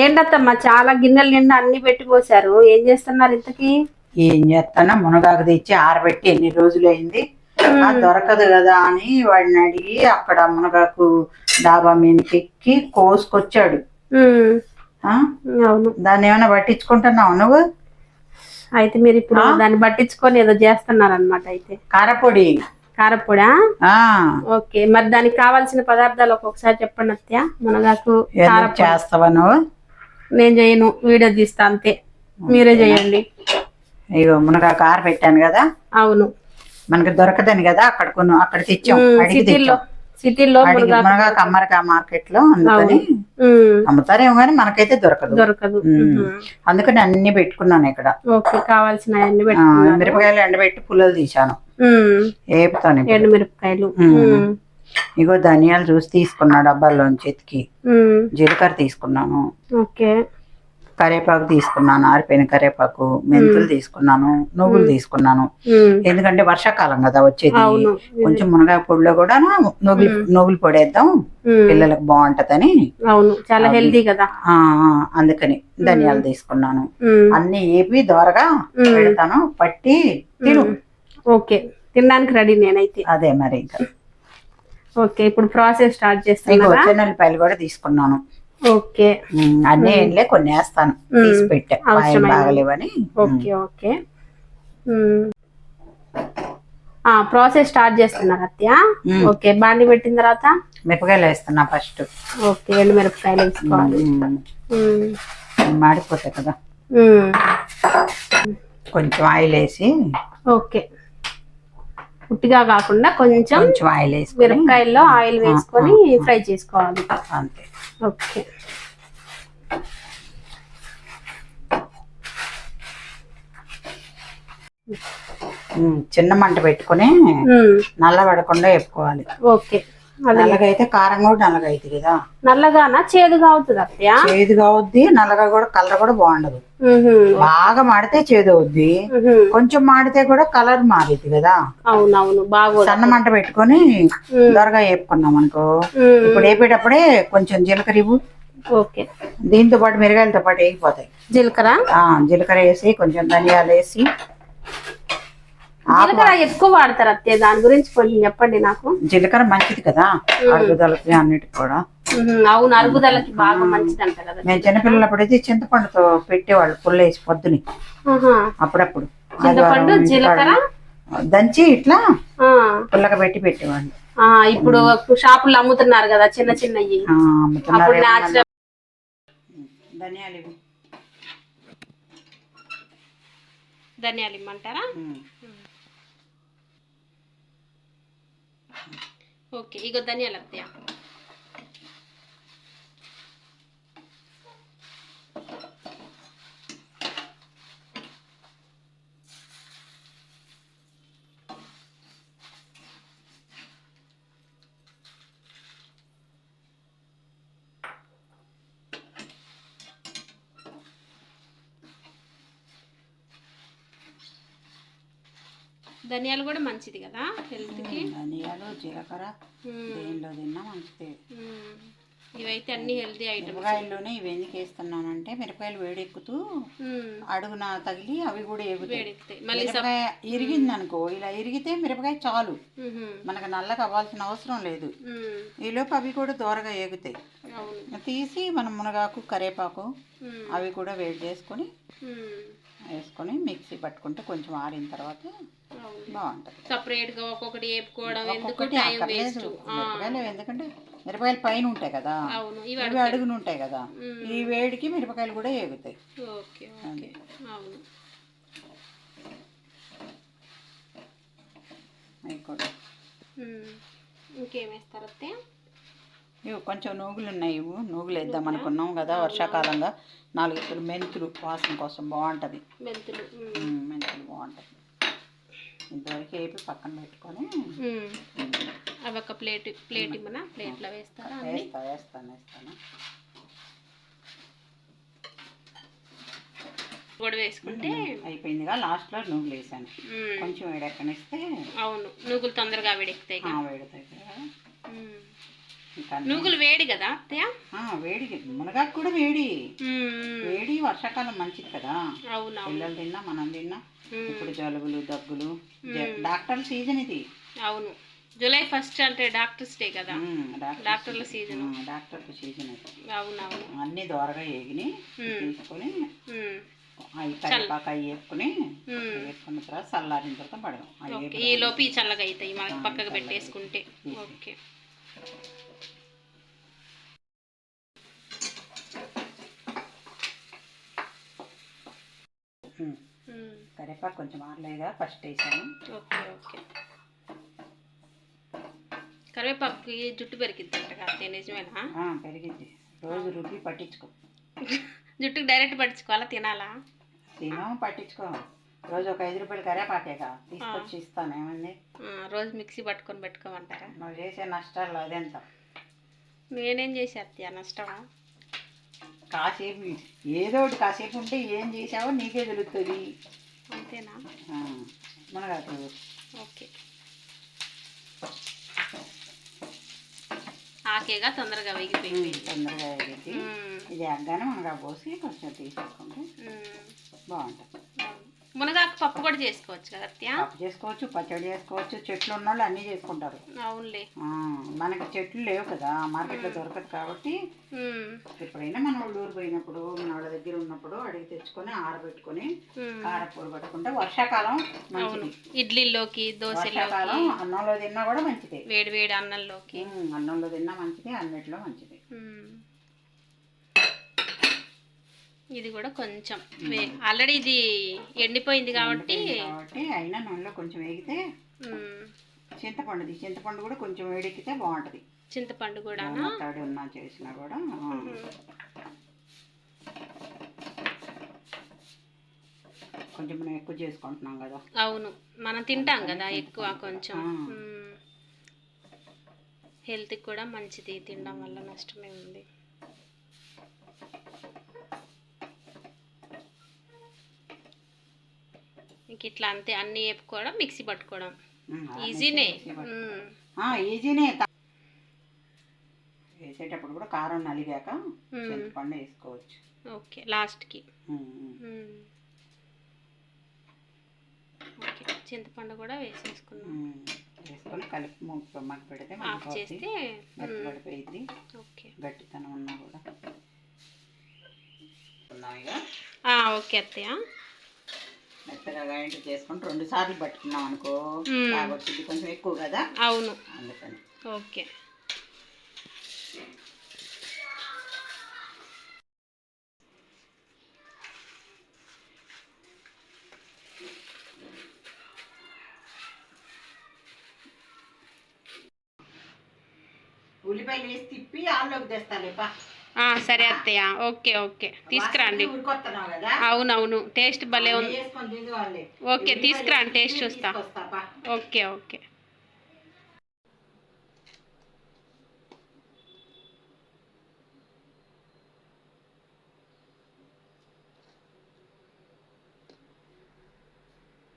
ఏంటత్తమ్మా చాలా గిన్నెలు నిండా అన్ని పెట్టిపోసారు, ఏం చేస్తున్నారు ఇంతకీ? ఏం చేస్తానా, మునగాకు తెచ్చి ఆరబెట్టి ఎన్ని రోజులు అయింది, దొరకదు కదా అని వాడిని అడిగి అక్కడ మునగాకు డాబా మీదకి ఎక్కి కోసుకొచ్చాడు. అవును, దాన్ని ఏమైనా పట్టించుకుంటున్నావు నువ్వు? అయితే మీరు ఇప్పుడు దాన్ని పట్టించుకొని ఏదో చేస్తున్నారనమాట. అయితే కారపొడి. కారపొడా? ఓకే, మరి దానికి కావాల్సిన పదార్థాలు ఒక్కొక్కసారి చెప్పండి అత్తయ్య. మునగాకు చేస్తావా నువ్వు? నేను చేయను, వీడియో తీస్తా అంతే, మీరే చేయండి. ఇగో మునగాకు ఆరబెట్టాను కదా. అవును, మనకి దొరకదని కదా అక్కడ తెచ్చాం. సిటీలో మునగాకు అమ్మరికా మార్కెట్ లో అందుకని అమ్ముతారేమో కానీ మనకైతే దొరకదు. అందుకని అన్ని పెట్టుకున్నాను ఇక్కడ. కావాల్సిన మిరపకాయలు ఎండబెట్టి పుల్లలు తీసాను, వేపుతాను. ఎండుమిరపకాయలు. ఇగో ధనియాలు చూసి తీసుకున్నా డబ్బాల్లోంచి ఎతికి. జీలకర్ర తీసుకున్నాను, కరేపాకు తీసుకున్నాను, ఆరిపోయిన కరేపాకు, మెంతులు తీసుకున్నాను, నువ్వులు తీసుకున్నాను. ఎందుకంటే వర్షాకాలం కదా వచ్చేది, కొంచెం మునగాయ పొడిలో కూడా నువ్వులు పొడి వేద్దాం, పిల్లలకు బాగుంటదని. చాలా హెల్తీ కదా, అందుకని ధనియాలు తీసుకున్నాను. అన్ని ఏపి దోరగా పెడతాను, పట్టి తిను. ఓకే, తినడానికి రెడీ నేనైతే. అదే మరి ఇంకా. ఓకే, ఇప్పుడు ప్రాసెస్ స్టార్ట్ చేస్తాను. చెన్నెల్లిపాయలు కూడా తీసుకున్నాను. ఓకే, అన్నీ ఏంలే కొన్ని వేస్తాను, తీసి పెట్టా బాగలేవని. ఓకే, ప్రాసెస్ స్టార్ట్ చేస్తున్నారు అత్తయ్య. ఓకే, బాండి పెట్టిన తర్వాత మిరపకాయలు వేస్తున్నా ఫస్ట్. ఓకే, ఎండుమిరపకాయలు వేసుకోవాలి, మాడిపోతాయి కదా. కొంచెం ఆయిల్ వేసి. ఓకే, పుట్టిగా కాకుండా కొంచెం ఆయిల్ వేసి మిరపకాయల్లో ఆయిల్ వేసుకొని ఫ్రై చేసుకోవాలి అంతే. ఓకే, చిన్న మంట పెట్టుకుని నల్లబడకుండా వేపుకోవాలి. ఓకే, నల్లగా అయితే కారం కూడా నల్లగా అవుతుంది కదా. నల్లగానా చేదుగా అవుతుంది అత్తయ్య? చేదుగా అవుద్ది, నల్లగా కూడా కలర్ కూడా బాగుండదు. బాగా మాడితే చేదు అవుద్ది, కొంచెం మాడితే కూడా కలర్ మారిద్ది కదా. అవునవును, బాగా సన్న మంట పెట్టుకొని దొరగా వేపుకున్నాం అనుకో. ఇప్పుడు వేపేటప్పుడే కొంచెం జీలకర్ర ఇవ్వు. ఓకే, దీంతో పాటు మిరగాయలతో పాటు వేగిపోతాయి. జీలకర్ర వేసి కొంచెం ధనియాలు వేసి. జీలకర్ర ఎక్కువ వాడతారు అత్తయ్య, దాని గురించి కొంచెం చెప్పండి నాకు. జీలకర్ర మంచిది కదా అరుగుదలకి అన్నిటికి కూడా. అవును, అరుగుదలకి బాగా మంచిది అంట కదా. మేము చిన్నపిల్లలప్పుడైతే చింతపండుతో పెట్టేవాళ్ళు పుల్ల వేసి పొద్దుని. అప్పుడప్పుడు చింతపండు జీలకర్ర దంచి ఇట్లా పుల్లగా పెట్టి పెట్టేవాళ్ళు. ఇప్పుడు షాపుల్లో అమ్ముతున్నారు కదా చిన్న చిన్నవి. ధనియాలు ఇమ్మంటారా? ఓకే, ఇగో ధనియాలు అత్తయ్య. ధనియాలు కూడా మంచిది కదా హెల్త్ కి. ధనియాలు జీలకర్ర దేనిలో తిన్నా మంచిది. ఇవైతే అన్ని హెల్తీ ఐటమ్స్. మిరపకాయల్లోనే ఇవి ఎందుకు వేస్తున్నానంటే మిరపకాయలు వేడెక్కుతూ అడుగున తగిలి అవి కూడా ఎగుతాయి. మిరపకాయ ఇరిగింది అనుకో, ఇలా ఇరిగితే మిరపకాయ చాలు, మనకు నల్లగా అవ్వాల్సిన అవసరం లేదు. ఈలోపు అవి కూడా దోరగా ఎగుతాయి. తీసి మనం మునగాకు కరేపాకు అవి కూడా వేడి చేసుకొని వేసుకొని మిక్సీ పట్టుకుంటే కొంచెం ఆరిన తర్వాత బాగుంటుంది. సపరేట్గా ఒక్కొక్కటి వేపుకోవడం మిరపకాయలు ఎందుకంటే మిరపకాయలు పైన ఉంటాయి కదా, ఇవి అడుగున ఉంటాయి కదా, ఈ వేడికి మిరపకాయలు కూడా ఎగుతాయి. ఇంకేమేస్తారు అత్తయ్య? ఇవి కొంచెం నూగులు ఉన్నాయి, నూగులు వేద్దాం అనుకున్నాం కదా వర్షాకాలంగా. 4 కిలో మెంతులు వాసన కోసం బాగుంటుంది. మెంతులు బాగుంటాయి. ఇంతవరకు వేపి పక్కన పెట్టుకొని అవి ఒక ప్లేట్ ఇమ్మన్నా, ప్లేట్లో వేస్తారా? వేస్తాను. కూడా వేసుకుంటే అయిపోయిందిగా. లాస్ట్లో నూగులు వేసాను, కొంచెం వేడెక్కనిస్తే. అవును, నూగులు తొందరగా వేడెక్కుతాయి. వేడతాయి కదా. ఇంకా నూగులు వేడి కదా అత్తయ్య? వేడి, మునగాకు కూడా వేడి. వేడి వర్షాకాలం మంచిది కదా. పిల్లలు తిన్నా మనం తిన్నా. ఇప్పుడు జలుబులు దగ్గులు, డాక్టర్ల సీజన్ ఇది. అవును, జూలై 1 అంటే డాక్టర్స్ డే కదా, డాక్టర్ల సీజన్. డాక్టర్ల సీజన్ ఇది. అవునవును. అన్నీ దోరగా వేగిని తీసుకొని కరివేపాకు అవి వేసుకుని వేసుకున్న తర్వాత చల్లారిన తర్వాత పడదాం. ఈ లోపు ఈ చల్లగా అవుతాయి మనకి పక్కకు పెట్టేసుకుంటే. ఓకే. కరివేపాకు కొంచెం ఆరలేదా ఫస్ట్ వేసాను. Okay okay. కరివేపాకుకి జుట్టు పెరిగిద్దంట కదా, నిజమేనా? పెరిగిద్ది. రోజు రుబ్బి పట్టించుకో. జుట్టుకు డైరెక్ట్ పట్టించుకోవాలా, తినాలా? పట్టించుకో. రోజు ఒక 5 రూపాయలు కరివేపాకేగా తీసుకొచ్చి ఇస్తాను. ఏమండి, రోజు మిక్సీ పట్టుకొని పెట్టుకోమంటారా? నువ్వు చేసే నష్టాలు అదెంత. నేనేం చేసే అత్తయ్య నష్టమా? కాసేపు ఏదో ఒకటి కాసేపు ఉంటే ఏం చేసావో నీకే తెలుస్తుంది. అంతేనా? మునగాకు. ఓకే. ఆకేగా తొందరగా వేగిపోయింది. తొందరగా వేగింది. ఇది ఎగ్గానే మునగాకు పోసి కొంచెం తీసేసుకుంటే బాగుంటుంది. మునగాకు పప్పు కూడా చేసుకోవచ్చు కదా అత్తయ్య? పప్పు చేసుకోవచ్చు, పచ్చడి చేసుకోవచ్చు. చెట్లు ఉన్న వాళ్ళు అన్నీ చేసుకుంటారు. అవునులే. మనకి చెట్లు లేవు కదా, మార్కెట్లో దొరకదు కాబట్టి ఎప్పుడైనా మన ఊరు పోయినప్పుడు, మన వాళ్ళ దగ్గర ఉన్నప్పుడు అడిగి తెచ్చుకొని ఆరబెట్టుకొని కారపూర పట్టుకుంటే వర్షాకాలం మంచిది. ఇడ్లీలోకి, దోశకాలం అన్నంలో తిన్నా కూడా మంచిది. వేడి వేడి అన్నంలోకి, అన్నంలో తిన్నా మంచిది, అన్నిట్లో మంచిది. ఇది కూడా కొంచెం ఆల్రెడీ ఇది ఎండిపోయింది కాబట్టి అయినా నూనెలో కొంచెం వేగితే చింతపండు కూడా కొంచెం వేడెక్కితే బాగుంటుంది. చింతపండు కూడా తడి ఉన్నా చేసినా కూడా కొంచెం మనం ఎక్కువ చేసుకుంటున్నాం కదా. అవును, మనం తింటాం కదా ఎక్కువ. కొంచెం హెల్త్కి కూడా మంచిది, తినడం వల్ల నష్టమే ఉంది. ఇంక ఇట్లా అంతే, అన్నీ వేపుకోవడం, మిక్సీ పట్టుకోవడం. ఈజీనే. ఈజీనే. వేసేటప్పుడు కూడా కారం నలిగాక చింతపండు వేసుకోవచ్చు. ఓకే, లాస్ట్కి. ఓకే, చింతపండు కూడా వేసేసుకున్నాం. వేసుకొని కలిపి మగ్గ పెడితే ఆఫ్ చేస్తే పడిపోయింది. ఓకే, గట్టితనం ఉన్నా కూడా. ఓకే అత్తయ్య. మెత్తగా గ్రైండ్ చేసుకొని 2 సార్లు పట్టుకున్నాం అనుకో, వచ్చింది కొంచెం ఎక్కువ కదా. అవును, అందుకని. ఓకే. ఉల్లిపాయలు వేసి తిప్పి ఆల్లోకి తెస్తాలేపా. సరే అత్తయ్య. ఓకే ఓకే, తీసుకురండి. అవునవును, టేస్ట్ భలే ఉంది. ఓకే, తీసుకురండి, టేస్ట్ చూస్తా. Okay okay.